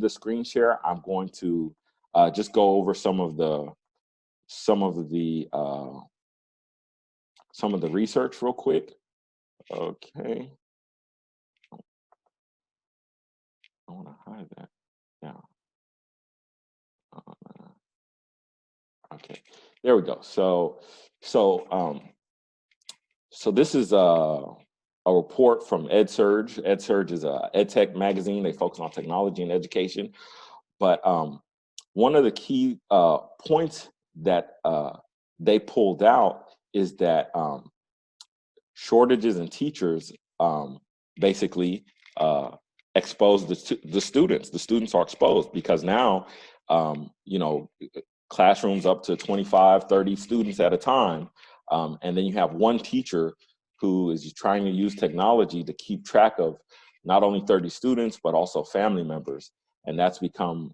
end the screen share, I'm going to just go over some of the research real quick. Okay. I want to hide that. Yeah. Okay. There we go. So this is a report from EdSurge. EdSurge is a EdTech magazine. They focus on technology and education. But one of the key points that they pulled out is that shortages in teachers basically expose the students. The students are exposed because now, classrooms up to 25, 30 students at a time. And then you have one teacher who is trying to use technology to keep track of not only 30 students, but also family members. And that's become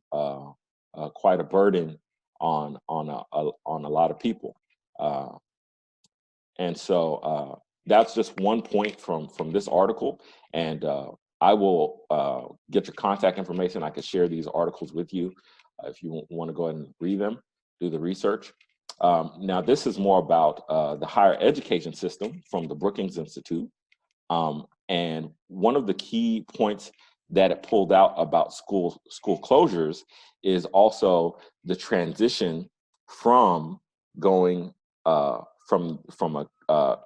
quite a burden on a lot of people. And so that's just one point from this article. And I will get your contact information. I can share these articles with you if you want to go ahead and read them, do the research. Now, this is more about the higher education system from the Brookings Institute. And one of the key points that it pulled out about school closures is also the transition from going from a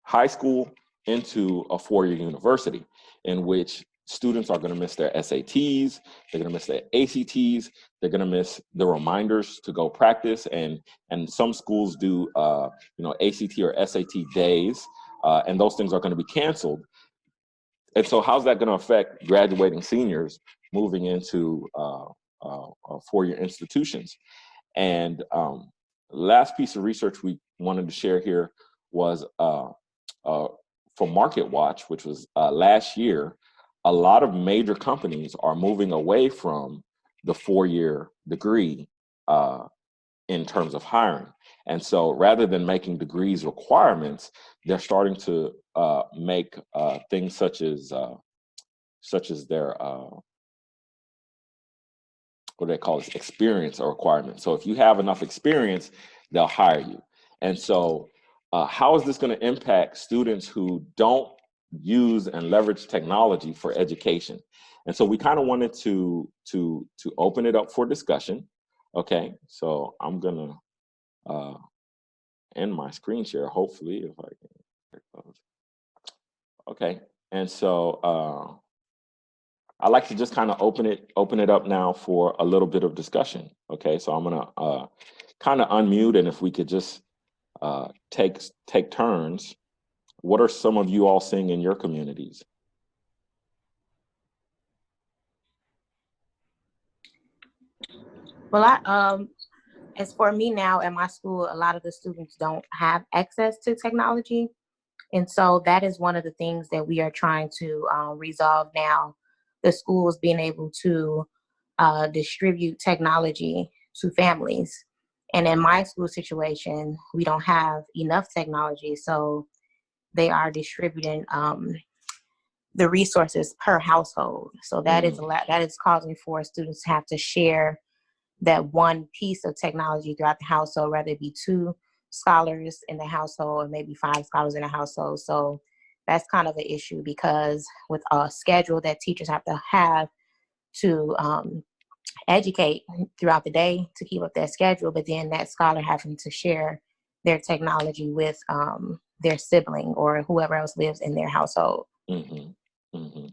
high school into a four-year university, in which students are going to miss their SATs, they're going to miss their ACTs, they're going to miss the reminders to go practice, and some schools do ACT or SAT days, and those things are going to be canceled. And so how's that going to affect graduating seniors moving into four-year institutions? And last piece of research we wanted to share here was from Market Watch, which was last year. A lot of major companies are moving away from the four-year degree in terms of hiring. And so rather than making degrees requirements, they're starting to make things such as their what do they call this, experience a requirement. So if you have enough experience, they'll hire you. And so how is this going to impact students who don't use and leverage technology for education? And so we kind of wanted to open it up for discussion. Okay, so I'm gonna end my screen share, hopefully, if I can. Okay, and so I like to just kind of open it up now for a little bit of discussion. Okay, so I'm gonna kind of unmute, and if we could just take turns. What are some of you all seeing in your communities? Well, as for me now at my school, a lot of the students don't have access to technology. And so that is one of the things that we are trying to resolve now. The schools being able to distribute technology to families. And in my school situation, we don't have enough technology. So they are distributing the resources per household. So that is a lot. That is causing for students to have to share that one piece of technology throughout the household, whether it be 2 scholars in the household or maybe 5 scholars in the household. So that's kind of an issue, because with a schedule that teachers have to educate throughout the day to keep up that schedule, but then that scholar having to share their technology with their sibling or whoever else lives in their household. Mm-hmm. Mm-hmm.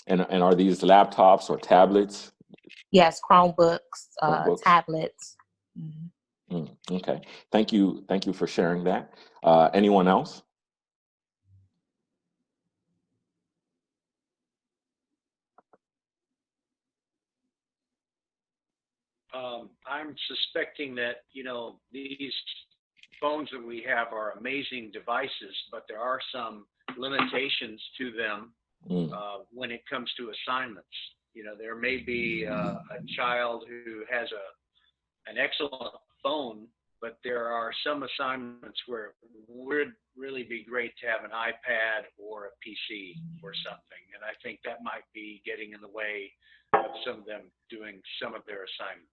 And are these laptops or tablets? Yes, Chromebooks. Tablets. Mm-hmm. Okay, thank you for sharing that. Anyone else? I'm suspecting that, these phones that we have are amazing devices, but there are some limitations to them when it comes to assignments. There may be a child who has an excellent phone, but there are some assignments where it would really be great to have an iPad or a PC or something. And I think that might be getting in the way have some of them doing some of their assignments.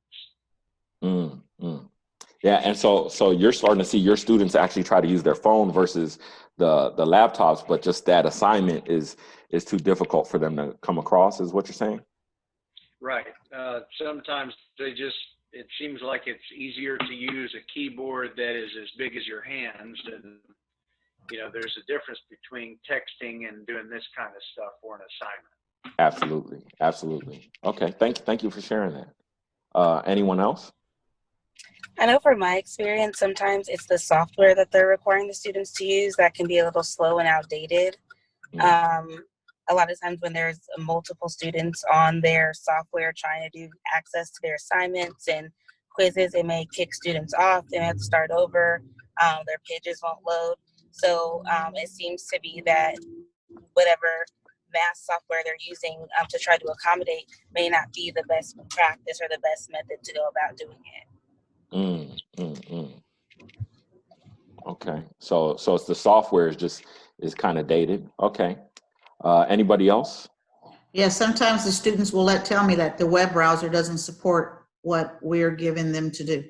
Yeah, and so you're starting to see your students actually try to use their phone versus the laptops, but just that assignment is too difficult for them to come across, is what you're saying? Right. Sometimes it seems like it's easier to use a keyboard that is as big as your hands, and there's a difference between texting and doing this kind of stuff for an assignment. Absolutely. Okay, thank you for sharing that. Anyone else? I know from my experience, sometimes it's the software that they're requiring the students to use that can be a little slow and outdated. A lot of times when there's multiple students on their software trying to do access to their assignments and quizzes, it may kick students off. They may have to start over. Their pages won't load. So it seems to be that whatever math software they're using to try to accommodate may not be the best practice or the best method to go about doing it. Okay, so it's the software is kind of dated. Okay. Anybody else? Yeah, sometimes the students will tell me that the web browser doesn't support what we're giving them to do.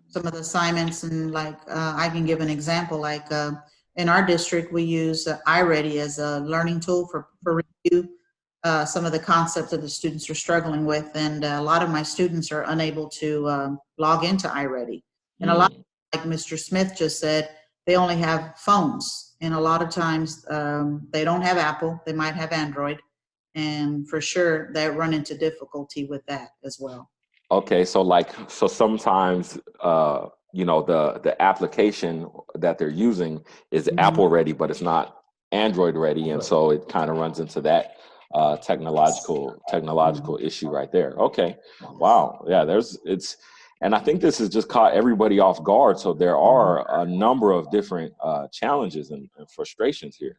Some of the assignments, and I can give an example, in our district, we use iReady as a learning tool for review. Some of the concepts that the students are struggling with, and a lot of my students are unable to log into iReady. And a lot, like Mr. Smith just said, they only have phones. And a lot of times they don't have Apple, they might have Android. And for sure, they run into difficulty with that as well. Okay, so sometimes, the application that they're using is Apple ready, but it's not Android ready. And so it kind of runs into that technological issue right there. Okay, wow. Yeah, and I think this has just caught everybody off guard. So there are a number of different challenges and frustrations here.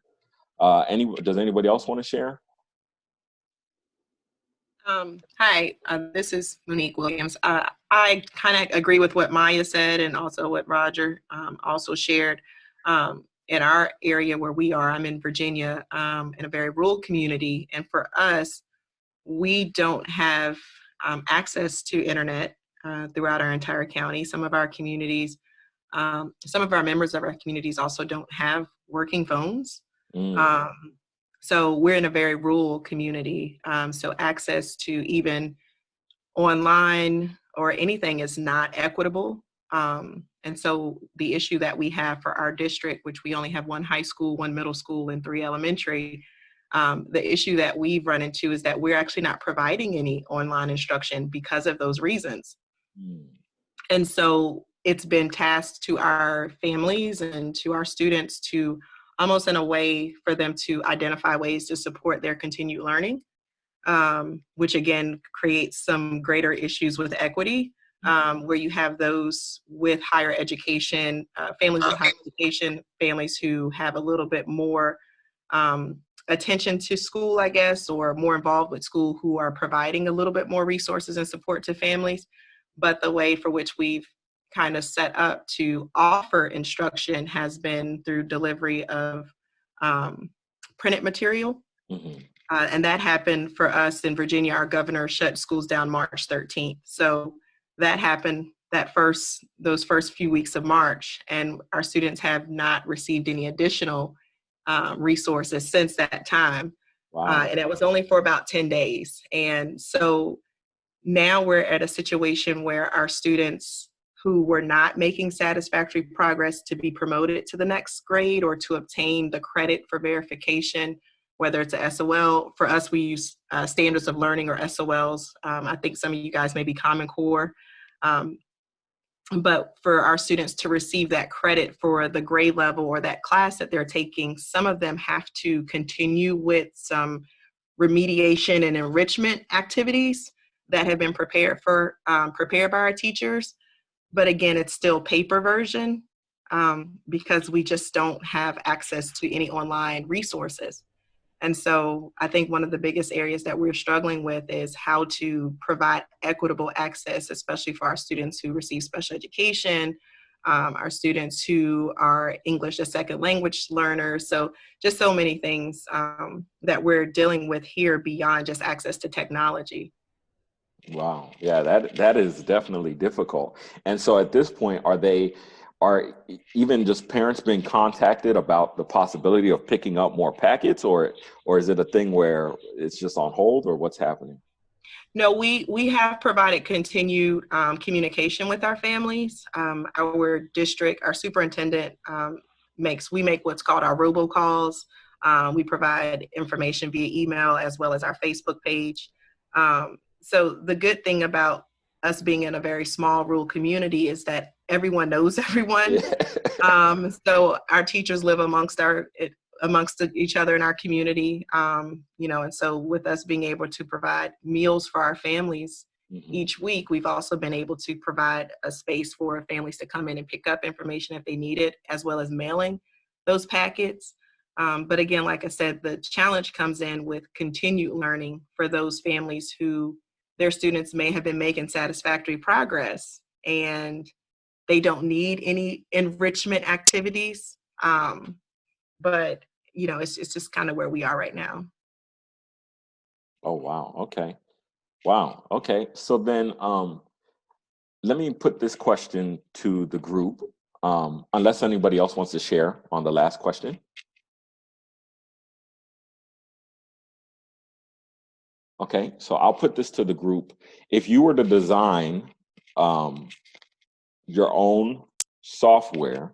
Does anybody else want to share? Hi, this is Monique Williams. I kind of agree with what Maya said and also what Roger also shared. In our area where we are, I'm in Virginia, in a very rural community. And for us, we don't have access to internet throughout our entire county. Some of our communities, some of our members of our communities also don't have working phones. So we're in a very rural community. So access to even online or anything is not equitable. And so the issue that we have for our district, which we only have one high school, one middle school, and 3 elementary, the issue that we've run into is that we're actually not providing any online instruction because of those reasons. And so it's been tasked to our families and to our students to almost in a way for them to identify ways to support their continued learning, which again creates some greater issues with equity, where you have those with higher education, families with higher education, families who have a little bit more attention to school, I guess, or more involved with school, who are providing a little bit more resources and support to families. But the way for which we've kind of set up to offer instruction has been through delivery of printed material. And that happened for us in Virginia. Our governor shut schools down March 13th. So that happened those first few weeks of March, and our students have not received any additional resources since that time. Wow. And it was only for about 10 days. And so now we're at a situation where our students who were not making satisfactory progress to be promoted to the next grade or to obtain the credit for verification, whether it's a SOL. For us, we use standards of learning, or SOLs. I think some of you guys may be Common Core. But for our students to receive that credit for the grade level or that class that they're taking, some of them have to continue with some remediation and enrichment activities that have been prepared by our teachers. But again, it's still paper version because we just don't have access to any online resources. And so I think one of the biggest areas that we're struggling with is how to provide equitable access, especially for our students who receive special education, our students who are English as second language learners. So just so many things that we're dealing with here beyond just access to technology. Wow. Yeah, that is definitely difficult. And so at this point, are even just parents being contacted about the possibility of picking up more packets, or is it a thing where it's just on hold, or what's happening? No, we have provided continued communication with our families. Our district, our superintendent we make what's called our robocalls. We provide information via email as well as our Facebook page. So the good thing about us being in a very small rural community is that everyone knows everyone. Yeah. So our teachers live amongst each other in our community, and so with us being able to provide meals for our families each week, we've also been able to provide a space for families to come in and pick up information if they need it, as well as mailing those packets. But again, like I said, the challenge comes in with continued learning for those families who their students may have been making satisfactory progress and they don't need any enrichment activities. But it's just kind of where we are right now. Oh, wow. Okay. Wow. Okay. So then let me put this question to the group, unless anybody else wants to share on the last question. Okay, so I'll put this to the group. If you were to design your own software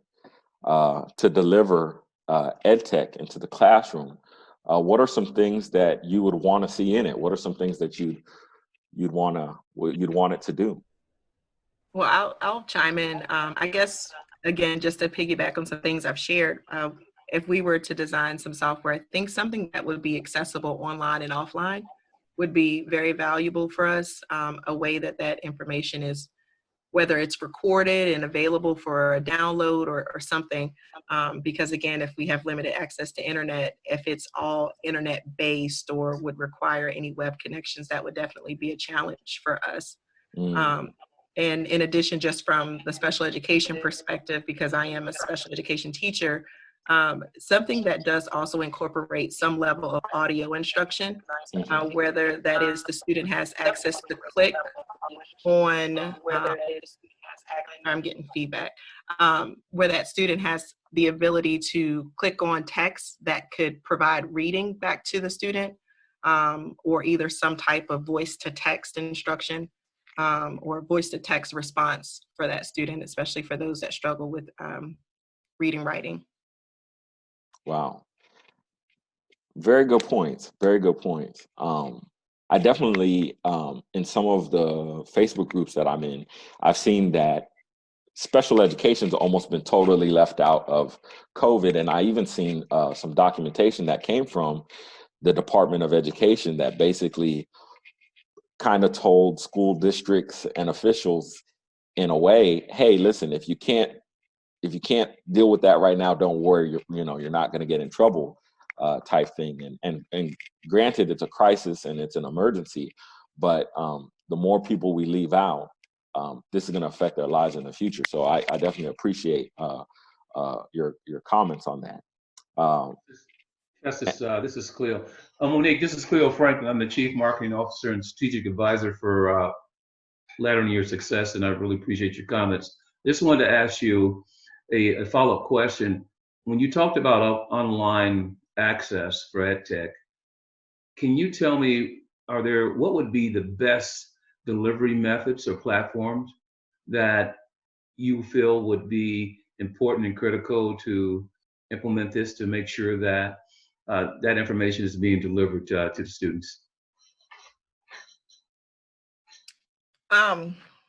to deliver EdTech into the classroom, what are some things that you would want to see in it? What are some things that you'd want it to do? Well, I'll chime in. I guess, again, just to piggyback on some things I've shared, if we were to design some software, I think something that would be accessible online and offline would be very valuable for us. A way that information is, whether it's recorded and available for a download or something, because again, if we have limited access to internet, if it's all internet based or would require any web connections, that would definitely be a challenge for us. And in addition, just from the special education perspective, because I am a special education teacher, something that does also incorporate some level of audio instruction, whether that is the student has access to click on, I'm getting feedback, where that student has the ability to click on text that could provide reading back to the student, or either some type of voice to text instruction, or voice to text response for that student, especially for those that struggle with reading, writing. Wow. Very good points. Very good points. I definitely, in some of the Facebook groups that I'm in, I've seen that special education's almost been totally left out of COVID. And I even seen some documentation that came from the Department of Education that basically kind of told school districts and officials in a way, hey, listen, if you can't deal with that right now, don't worry, you're not going to get in trouble, type thing. And granted, it's a crisis and it's an emergency, but the more people we leave out, this is going to affect their lives in the future. So I definitely appreciate your comments on that. This is Cleo. Monique, this is Cleo Franklin. I'm the Chief Marketing Officer and Strategic Advisor for Lateral Year Success, and I really appreciate your comments. Just wanted to ask you a follow-up question. When you talked about online access for EdTech, can you tell me, what would be the best delivery methods or platforms that you feel would be important and critical to implement this to make sure that that information is being delivered to the students?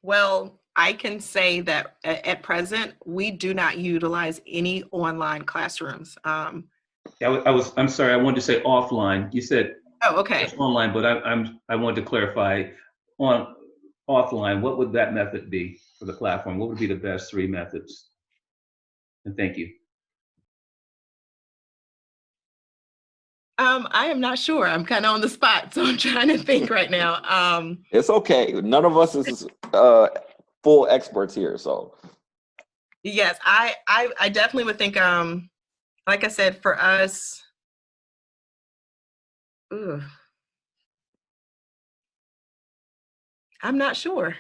Well, I can say that at present, we do not utilize any online classrooms. I'm sorry, I wanted to say offline. You said okay. Online, but I wanted to clarify on offline. What would that method be for the platform? What would be the best 3 methods? And thank you. I am not sure. I'm kind of on the spot, so I'm trying to think right now. It's okay. None of us is full experts here, so. Yes, I definitely would think, like I said, for us, ooh, I'm not sure.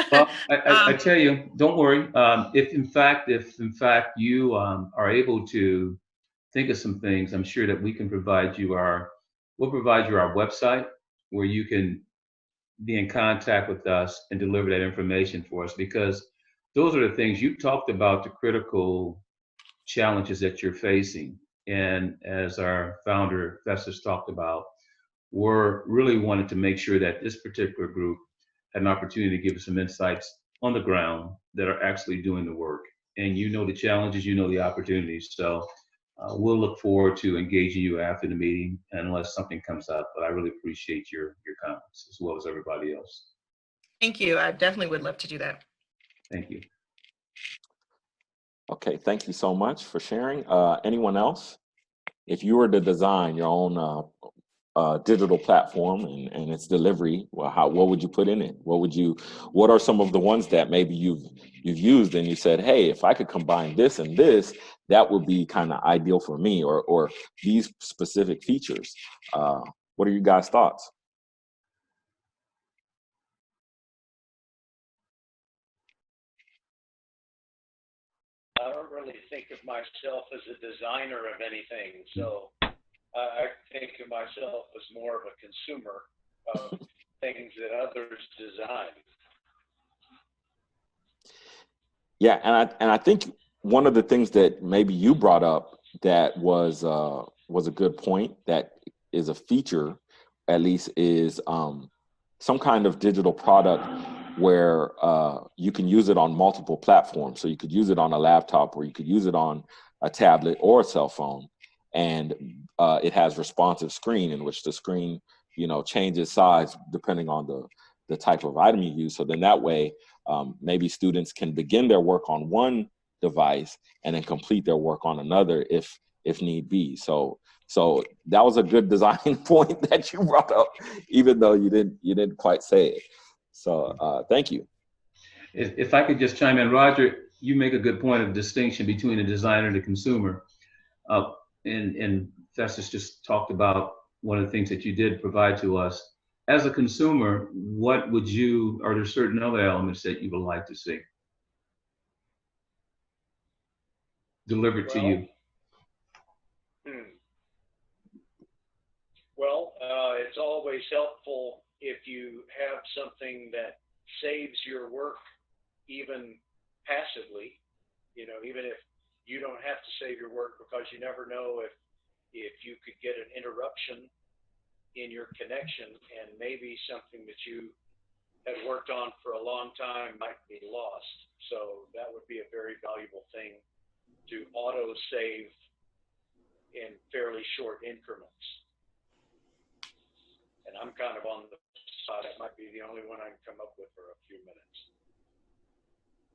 Well, I tell you, don't worry. If in fact you are able to think of some things, I'm sure that we can we'll provide you our website where you can be in contact with us and deliver that information for us, because those are the things you talked about, the critical challenges that you're facing. And as our founder Festus talked about, we're really wanted to make sure that this particular group had an opportunity to give us some insights on the ground that are actually doing the work. And you know the challenges, you know the opportunities. So we'll look forward to engaging you after the meeting, unless something comes up. But I really appreciate your comments as well as everybody else. Thank you. I definitely would love to do that. Thank you. Okay, thank you so much for sharing. Anyone else? If you were to design your own digital platform and its delivery, well, what would you put in it? What are some of the ones that maybe you've used and you said, hey, if I could combine this and this, that would be kind of ideal for me, or these specific features. What are you guys' thoughts? I don't really think of myself as a designer of anything, so I think of myself as more of a consumer of things that others design. Yeah, and I think one of the things that maybe you brought up that was a good point, that is a feature, at least, is some kind of digital product where you can use it on multiple platforms. So you could use it on a laptop, or you could use it on a tablet or a cell phone, and it has responsive screen in which the screen, changes size depending on the type of item you use. So then that way, maybe students can begin their work on one device and then complete their work on another if need be. So that was a good design point that you brought up, even though you didn't quite say it. So thank you. If I could just chime in, Roger, you make a good point of distinction between a designer and a consumer. And Festus just talked about one of the things that you did provide to us. As a consumer, are there certain other elements that you would like to see delivered to you? Well, it's always helpful if you have something that saves your work even passively, even if you don't have to save your work, because you never know if you could get an interruption in your connection, and maybe something that you had worked on for a long time might be lost. So that would be a very valuable thing to auto save in fairly short increments. And I'm kind of on the side, that might be the only one I can come up with for a few minutes.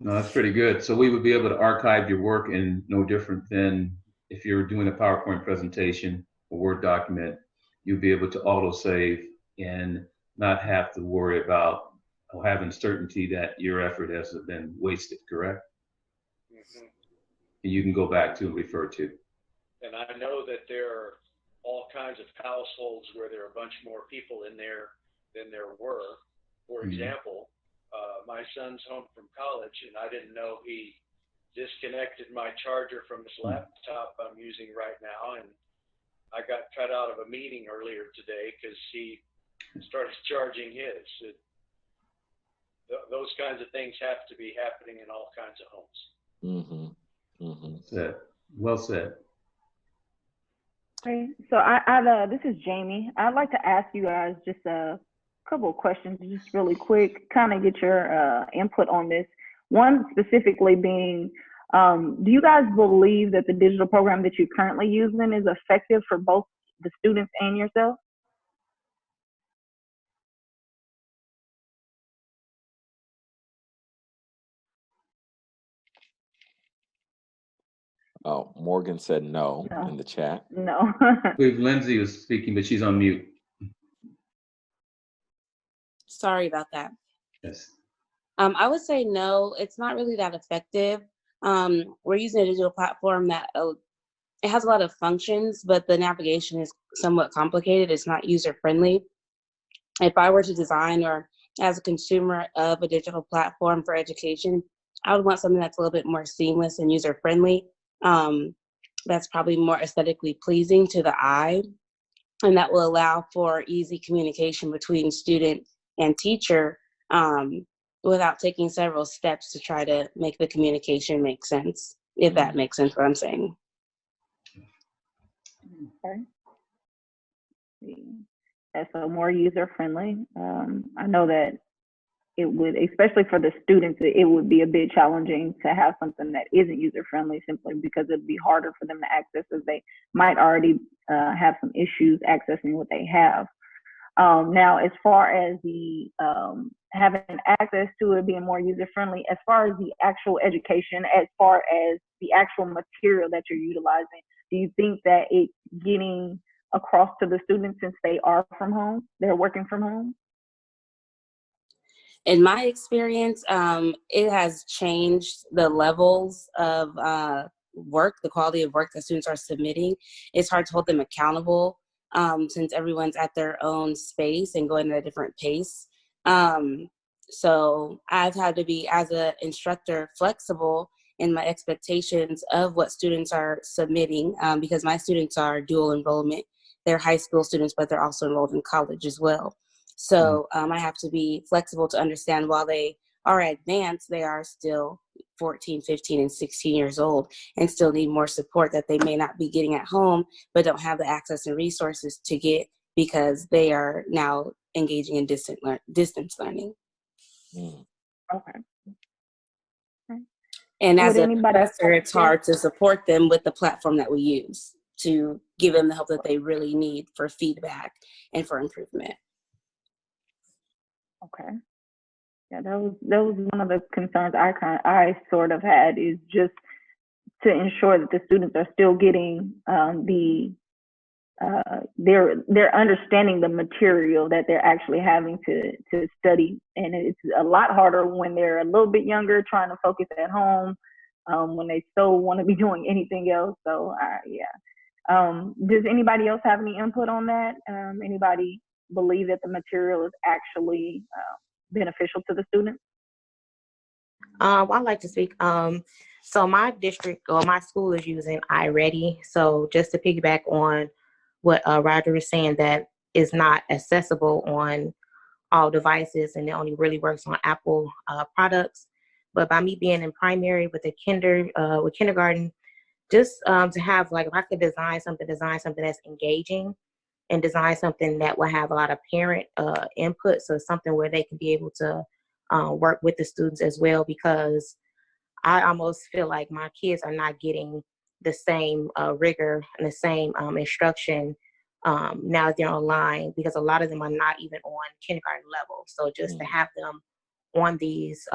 No, that's pretty good. So we would be able to archive your work, in no different than if you're doing a PowerPoint presentation, a Word document, you'd be able to auto save and not have to worry about having certainty that your effort hasn't been wasted, correct? Mm-hmm. And you can go back to and refer to. And I know that there are all kinds of households where there are a bunch more people in there than there were. For example, my son's home from college, and I didn't know he disconnected my charger from his laptop I'm using right now, and I got cut out of a meeting earlier today because he started charging his. Those kinds of things have to be happening in all kinds of homes. Mm-hmm. Mm-hmm. Said. Well said. Okay, so this is Jamie. I'd like to ask you guys just a couple of questions, just really quick, kind of get your input on this. One specifically being, do you guys believe that the digital program that you're currently using is effective for both the students and yourself? Oh, Morgan said no in the chat. No. I believe Lindsay was speaking, but she's on mute. Sorry about that. Yes. I would say no, it's not really that effective. We're using a digital platform that it has a lot of functions, but the navigation is somewhat complicated. It's not user friendly. If I were to design, or as a consumer of a digital platform for education, I would want something that's a little bit more seamless and user friendly. That's probably more aesthetically pleasing to the eye, and that will allow for easy communication between student and teacher, without taking several steps to try to make the communication make sense, if that makes sense what I'm saying. Okay. And so more user friendly. I know that it would, especially for the students, it would be a bit challenging to have something that isn't user friendly, simply because it'd be harder for them to access, as they might already have some issues accessing what they have. Now, as far as the having access to it being more user friendly, as far as the actual education, as far as the actual material that you're utilizing, do you think that it's getting across to the students since they are from home, they're working from home? In my experience, it has changed the levels of work, the quality of work that students are submitting. It's hard to hold them accountable, since everyone's at their own space and going at a different pace. So I've had to be, as an instructor, flexible in my expectations of what students are submitting, because my students are dual enrollment. They're high school students, but they're also enrolled in college as well. So I have to be flexible to understand, while they are advanced, they are still 14, 15, and 16 years old, and still need more support that they may not be getting at home, but don't have the access and resources to get, because they are now engaging in distance learning. Okay. And as Would a anybody professor, it's hard to support them with the platform that we use to give them the help that they really need for feedback and for improvement. Okay. Yeah, that was one of the concerns I sort of had, is just to ensure that the students are still getting they're understanding the material that they're actually having to study. And it's a lot harder when they're a little bit younger, trying to focus at home, when they still want to be doing anything else. So yeah. Does anybody else have any input on that? Anybody believe that the material is actually beneficial to the students? I'd like to speak. So my district, or my school, is using iReady. So just to piggyback on what Roger was saying, that is not accessible on all devices, and it only really works on Apple products. But by me being in primary with with kindergarten, just to have, like, if I could design something that's engaging, and design something that will have a lot of parent input, so something where they can be able to work with the students as well, because I almost feel like my kids are not getting the same rigor and the same instruction now that they're online, because a lot of them are not even on kindergarten level. So just to have them on these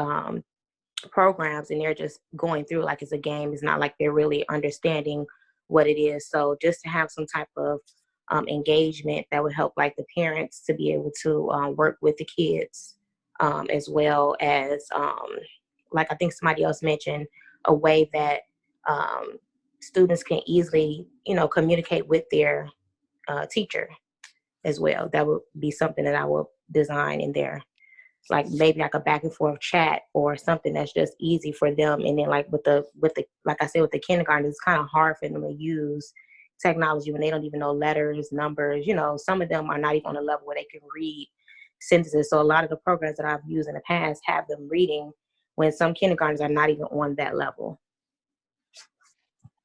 programs, and they're just going through like it's a game, it's not like they're really understanding what it is. So just to have some type of engagement that would help, like, the parents to be able to work with the kids, as well as like I think somebody else mentioned, a way that students can easily, communicate with their teacher as well. That would be something that I will design in there, like maybe like a back and forth chat, or something that's just easy for them. And then, like, with the like I said, with the kindergarten, it's kind of hard for them to use technology when they don't even know letters, numbers. Some of them are not even on a level where they can read sentences. So a lot of the programs that I've used in the past have them reading, when some kindergartens are not even on that level.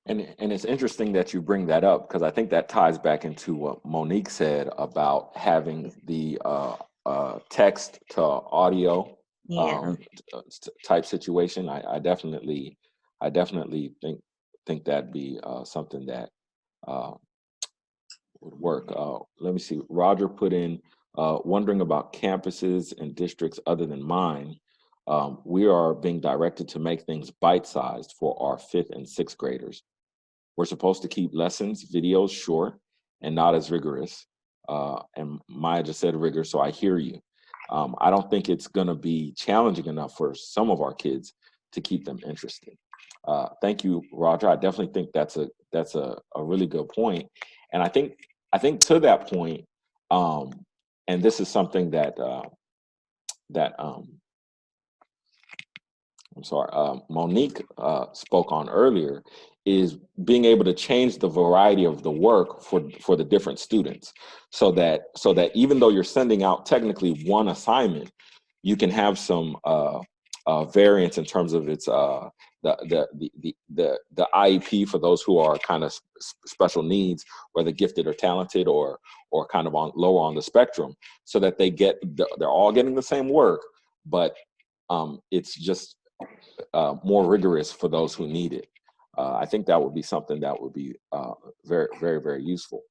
And it's interesting that you bring that up, because I think that ties back into what Monique said about having the text to audio type situation. I definitely think that'd be something that would work. Let me see. Roger put in wondering about campuses and districts other than mine. We are being directed to make things bite-sized for our 5th and 6th graders. We're supposed to keep lessons, videos short and not as rigorous. And Maya just said rigor, so I hear you. I don't think it's going to be challenging enough for some of our kids to keep them interested. Thank you, Roger. I definitely think that's a really good point. And I think to that point, and this is something that I'm sorry, Monique spoke on earlier, is being able to change the variety of the work for the different students, so that even though you're sending out technically one assignment, you can have some variance in terms of its the IEP for those who are kind of special needs, whether gifted or talented, or kind of lower on the spectrum, so that they're all getting the same work, but it's just more rigorous for those who need it. I think that would be something that would be very, very, very useful.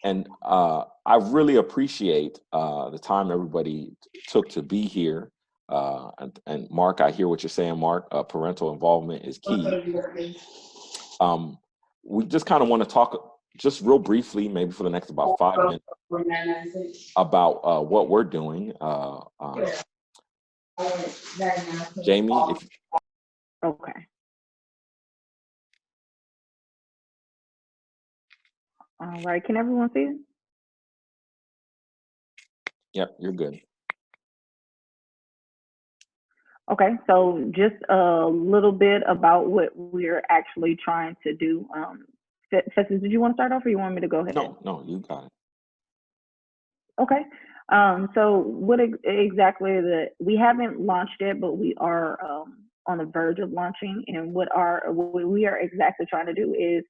And I really appreciate the time everybody took to be here. And Mark, I hear what you're saying, Mark. Parental involvement is key. We just kind of want to talk just real briefly, maybe for the next about 5 minutes, about what we're doing. Jamie, if Okay. All right. Can everyone see it? Yep, you're good. Okay, so just a little bit about what we're actually trying to do. Festus, did you want to start off, or you want me to go ahead? No, you got it. Okay. So what exactly we haven't launched it, but we are on the verge of launching. And what we are exactly trying to do is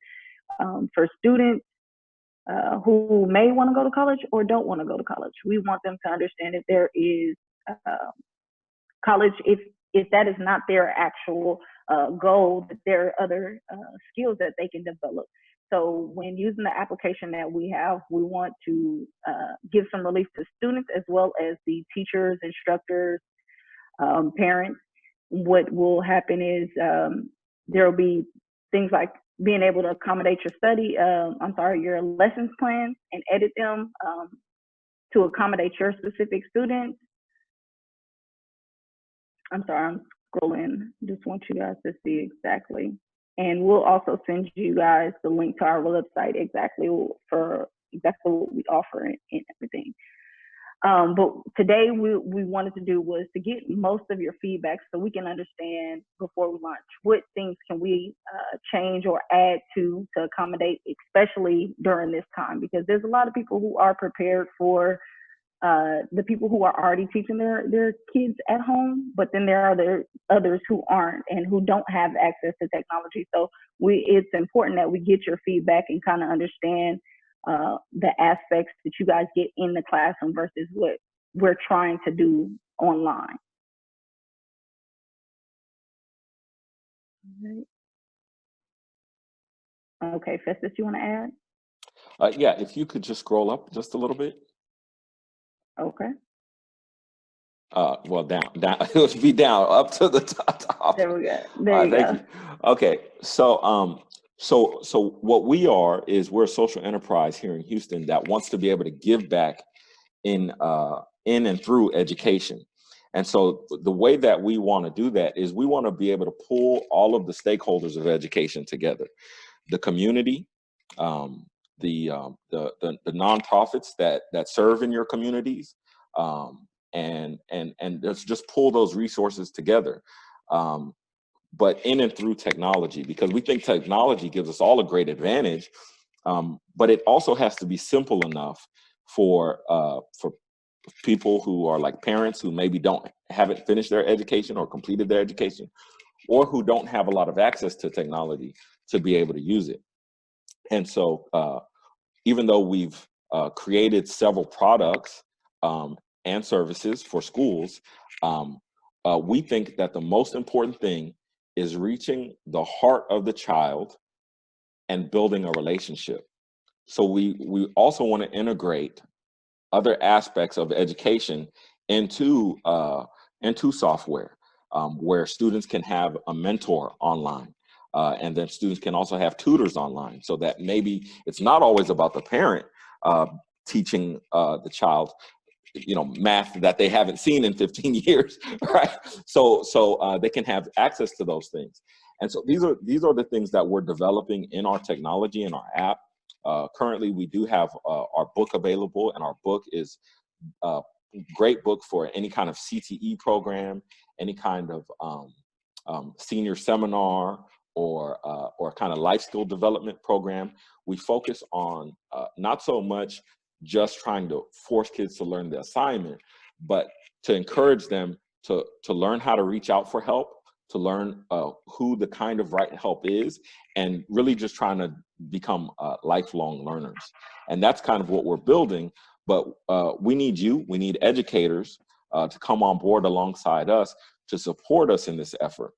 for students who may want to go to college or don't want to go to college, we want them to understand that there is college, if that is not their actual goal, that there are other skills that they can develop. So when using the application that we have, we want to give some relief to students as well as the teachers, instructors, parents. What will happen is there will be things like being able to accommodate your lessons plans and edit them to accommodate your specific students. I'm sorry, I'm scrolling. Just want you guys to see exactly. And we'll also send you guys the link to our website exactly what we offer and everything. But today we wanted to do was to get most of your feedback so we can understand before we launch what things can we change or add to accommodate, especially during this time, because there's a lot of people who are prepared for the people who are already teaching their kids at home, but then there are others who aren't and who don't have access to technology. So it's important that we get your feedback and kind of understand the aspects that you guys get in the classroom versus what we're trying to do online. Okay, Festus, you want to add? Yeah, if you could just scroll up just a little bit. Okay. Well, down. It would be down up to the top. There we go. There you Thank go. you. Okay, so what we are is we're a social enterprise here in Houston that wants to be able to give back in and through education. And so the way that we want to do that is we want to be able to pull all of the stakeholders of education together, the community, the nonprofits that serve in your communities, and just pull those resources together, but in and through technology, because we think technology gives us all a great advantage, but it also has to be simple enough for people who are like parents who maybe haven't finished their education or completed their education, or who don't have a lot of access to technology to be able to use it. And so even though we've created several products and services for schools, we think that the most important thing is reaching the heart of the child and building a relationship. So we also want to integrate other aspects of education into software, where students can have a mentor online. And then students can also have tutors online, so that maybe it's not always about the parent teaching the child. math that they haven't seen in 15 years, right? So they can have access to those things. And so these are the things that we're developing in our technology, in our app. Currently, we do have our book available, and our book is a great book for any kind of CTE program, any kind of senior seminar, or kind of life skill development program. We focus on not so much just trying to force kids to learn the assignment, but to encourage them to learn how to reach out for help, to learn who the kind of right help is, and really just trying to become lifelong learners. And that's kind of what we're building. But we need educators to come on board alongside us to support us in this effort.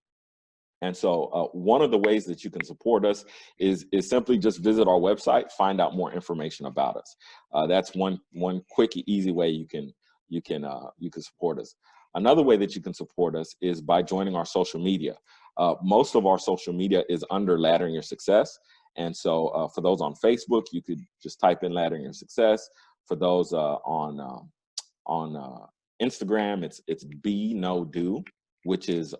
And so one of the ways that you can support us is simply just visit our website, find out more information about us. That's one quick, easy way you can support us. Another way that you can support us is by joining our social media. Most of our social media is under Laddering Your Success. And so for those on Facebook, you could just type in Laddering Your Success. For those on Instagram, it's Be No Do, which is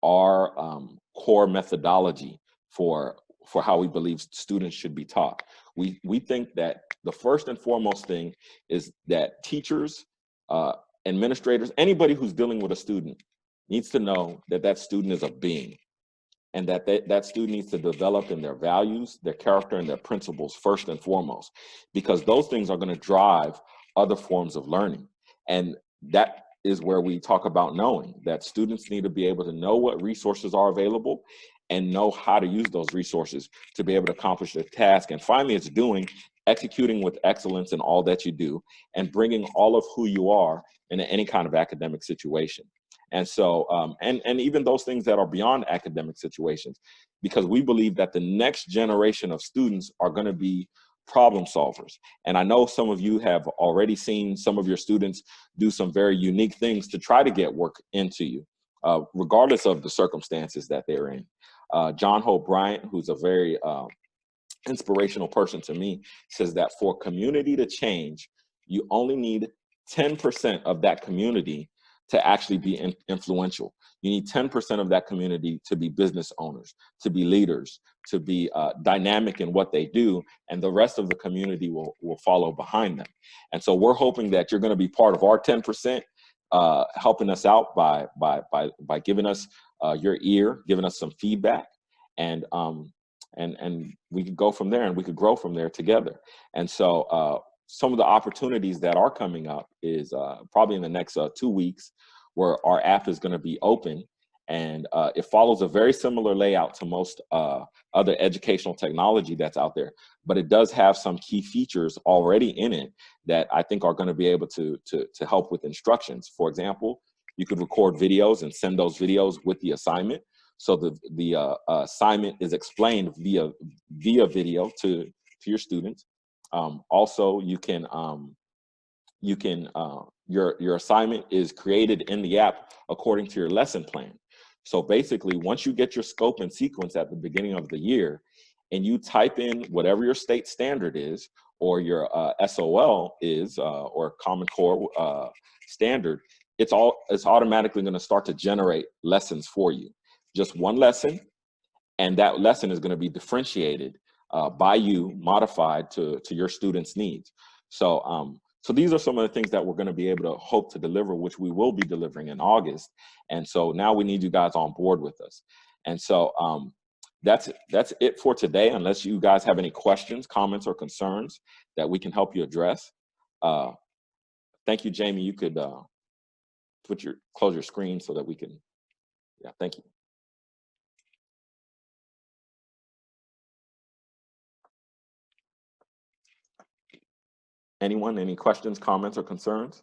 our core methodology for how we believe students should be taught. We think that the first and foremost thing is that teachers, administrators, anybody who's dealing with a student needs to know that that student is a being, and that student needs to develop in their values, their character, and their principles first and foremost, because those things are going to drive other forms of learning. And that is where we talk about knowing that students need to be able to know what resources are available and know how to use those resources to be able to accomplish their task. And finally, it's executing with excellence in all that you do, and bringing all of who you are into any kind of academic situation. And so, and even those things that are beyond academic situations, because we believe that the next generation of students are going to be problem solvers. And I know some of you have already seen some of your students do some very unique things to try to get work into you, regardless of the circumstances that they're in. John Hope Bryant, who's a very inspirational person to me, says that for community to change, you only need 10% of that community to actually be influential. You need 10% of that community to be business owners, to be leaders, to be dynamic in what they do, and the rest of the community will follow behind them. And so we're hoping that you're going to be part of our 10%, helping us out by giving us your ear, giving us some feedback, and we could go from there, and we could grow from there together. And so some of the opportunities that are coming up is probably in the next 2 weeks, where our app is going to be open, and it follows a very similar layout to most other educational technology that's out there, but it does have some key features already in it that I think are going to be able to help with instructions. For example, you could record videos and send those videos with the assignment, so the assignment is explained via video to your students. Also, your assignment is created in the app according to your lesson plan. So basically, once you get your scope and sequence at the beginning of the year, and you type in whatever your state standard is, or your SOL is, or Common Core standard, it's automatically going to start to generate lessons for you. Just one lesson, and that lesson is going to be differentiated by you, modified to your students' needs. So these are some of the things that we're going to be able to hope to deliver, which we will be delivering in August. And so now we need you guys on board with us. And so that's it for today, unless you guys have any questions, comments, or concerns that we can help you address. Thank you, Jamie. You could close your screen so that we can, yeah, thank you. Anyone, any questions, comments, or concerns?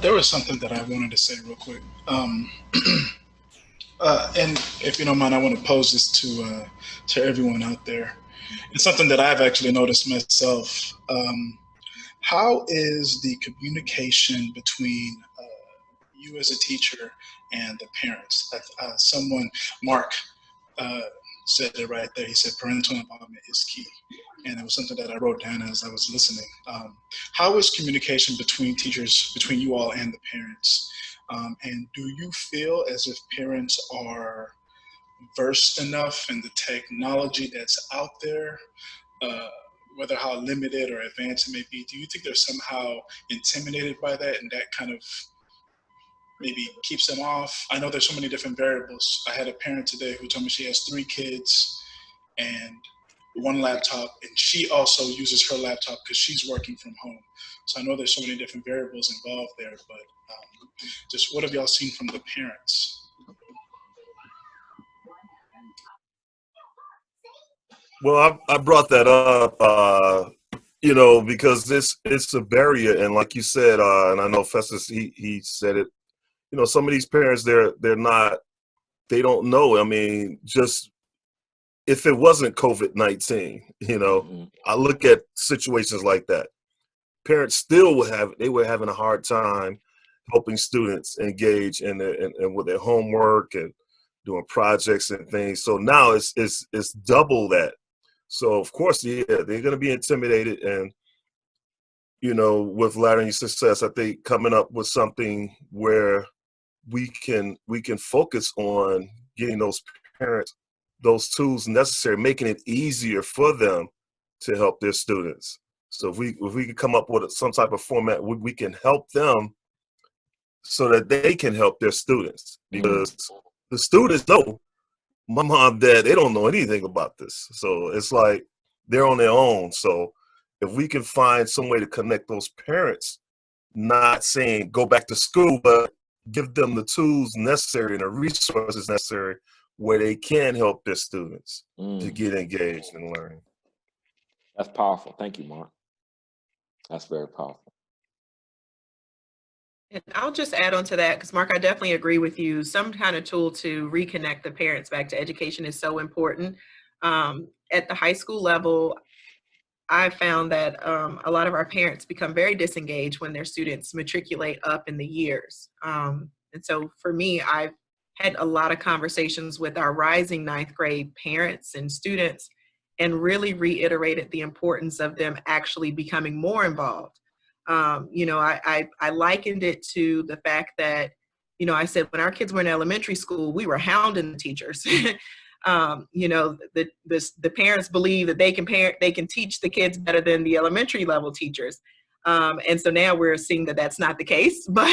There was something that I wanted to say real quick. And if you don't mind, I want to pose this to everyone out there. It's something that I've actually noticed myself. How is the communication between you as a teacher and the parents? Mark, said it right there. He said parental involvement is key. And it was something that I wrote down as I was listening. How is communication between teachers, between you all and the parents? And do you feel as if parents are versed enough in the technology that's out there, whether how limited or advanced it may be? Do you think they're somehow intimidated by that, and that kind of maybe keeps them off? I know there's so many different variables. I had a parent today who told me she has 3 kids and 1 laptop, and she also uses her laptop because she's working from home. So I know there's so many different variables involved there, but just what have y'all seen from the parents? Well, I brought that up, you know, because it's a barrier, and like you said, and I know Festus, he said it. You know, some of these parents, they don't know. I mean, just if it wasn't COVID-19, you know, I look at situations like that. Parents still were having a hard time helping students engage in with their homework and doing projects and things. So now it's double that. So of course, yeah, they're going to be intimidated, and you know, with Laddering Success, I think coming up with something where we can focus on getting those parents those tools necessary, making it easier for them to help their students. So if we can come up with some type of format, we can help them so that they can help their students, because the students know my mom, dad, they don't know anything about this. So it's like they're on their own. So if we can find some way to connect those parents, not saying go back to school, but give them the tools necessary and the resources necessary where they can help their students to get engaged in learning. That's powerful. Thank you, Mark. That's very powerful. And I'll just add on to that, because Mark, I definitely agree with you. Some kind of tool to reconnect the parents back to education is so important. At the high school level, I found that a lot of our parents become very disengaged when their students matriculate up in the years. And so for me, I've had a lot of conversations with our rising 9th grade parents and students, and really reiterated the importance of them actually becoming more involved. You know, I likened it to the fact that, you know, I said when our kids were in elementary school, we were hounding the teachers. You know, the parents believe that they can teach the kids better than the elementary level teachers. And so now we're seeing that that's not the case, but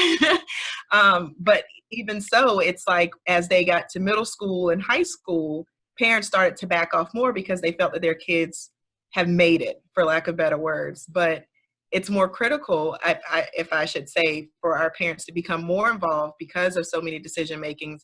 even so, it's like as they got to middle school and high school, parents started to back off more because they felt that their kids have made it, for lack of better words. But it's more critical, if I should say, for our parents to become more involved because of so many decision making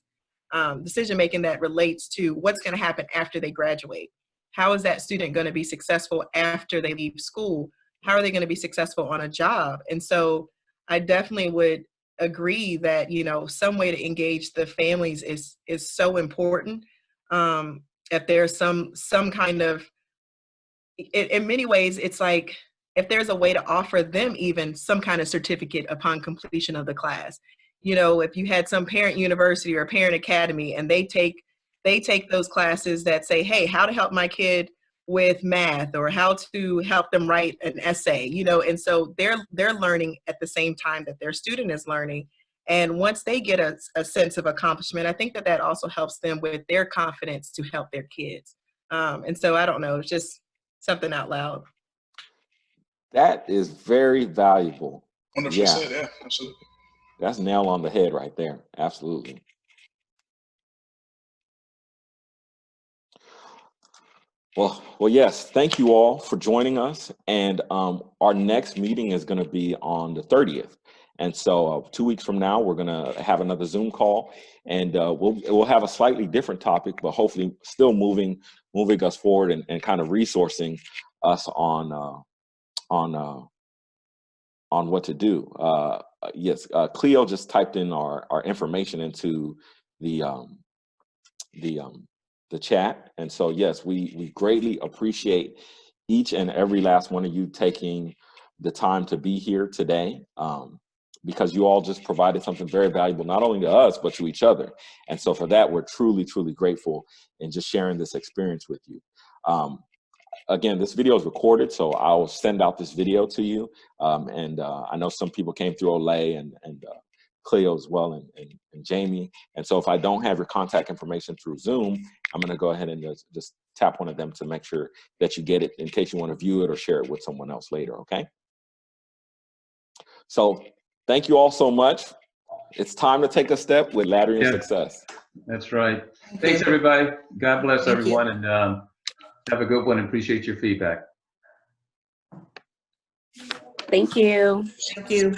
that relates to what's going to happen after they graduate. How is that student going to be successful after they leave school? How are they going to be successful on a job? And so I definitely would agree that, you know, some way to engage the families is so important. If there's some kind of, in many ways, it's like if there's a way to offer them even some kind of certificate upon completion of the class. You know, if you had some parent university or parent academy and they take those classes that say, hey, how to help my kid with math, or how to help them write an essay, you know, and so they're learning at the same time that their student is learning. And once they get a sense of accomplishment, I think that also helps them with their confidence to help their kids. And so I don't know, it's just something out loud. That is very valuable. 100%, yeah, absolutely. That's nail on the head right there. Absolutely. Well, yes. Thank you all for joining us. And our next meeting is going to be on the 30th. And so 2 weeks from now, we're going to have another Zoom call, and we'll have a slightly different topic, but hopefully still moving us forward and kind of resourcing us on what to do. Yes, Cleo just typed in our information into the chat, and so yes, we greatly appreciate each and every last one of you taking the time to be here today. because you all just provided something very valuable, not only to us, but to each other. And so for that, we're truly, truly grateful in just sharing this experience with you. Again, this video is recorded, so I'll send out this video to you. I know some people came through Olay and Cleo as well, and Jamie. And so if I don't have your contact information through Zoom, I'm going to go ahead and just tap one of them to make sure that you get it in case you want to view it or share it with someone else later, okay? So thank you all so much. It's time to take a step with Laddering Yeah. Success. That's right. Thanks, everybody. God bless Thank everyone, and have a good one, and appreciate your feedback. Thank you. Thank you.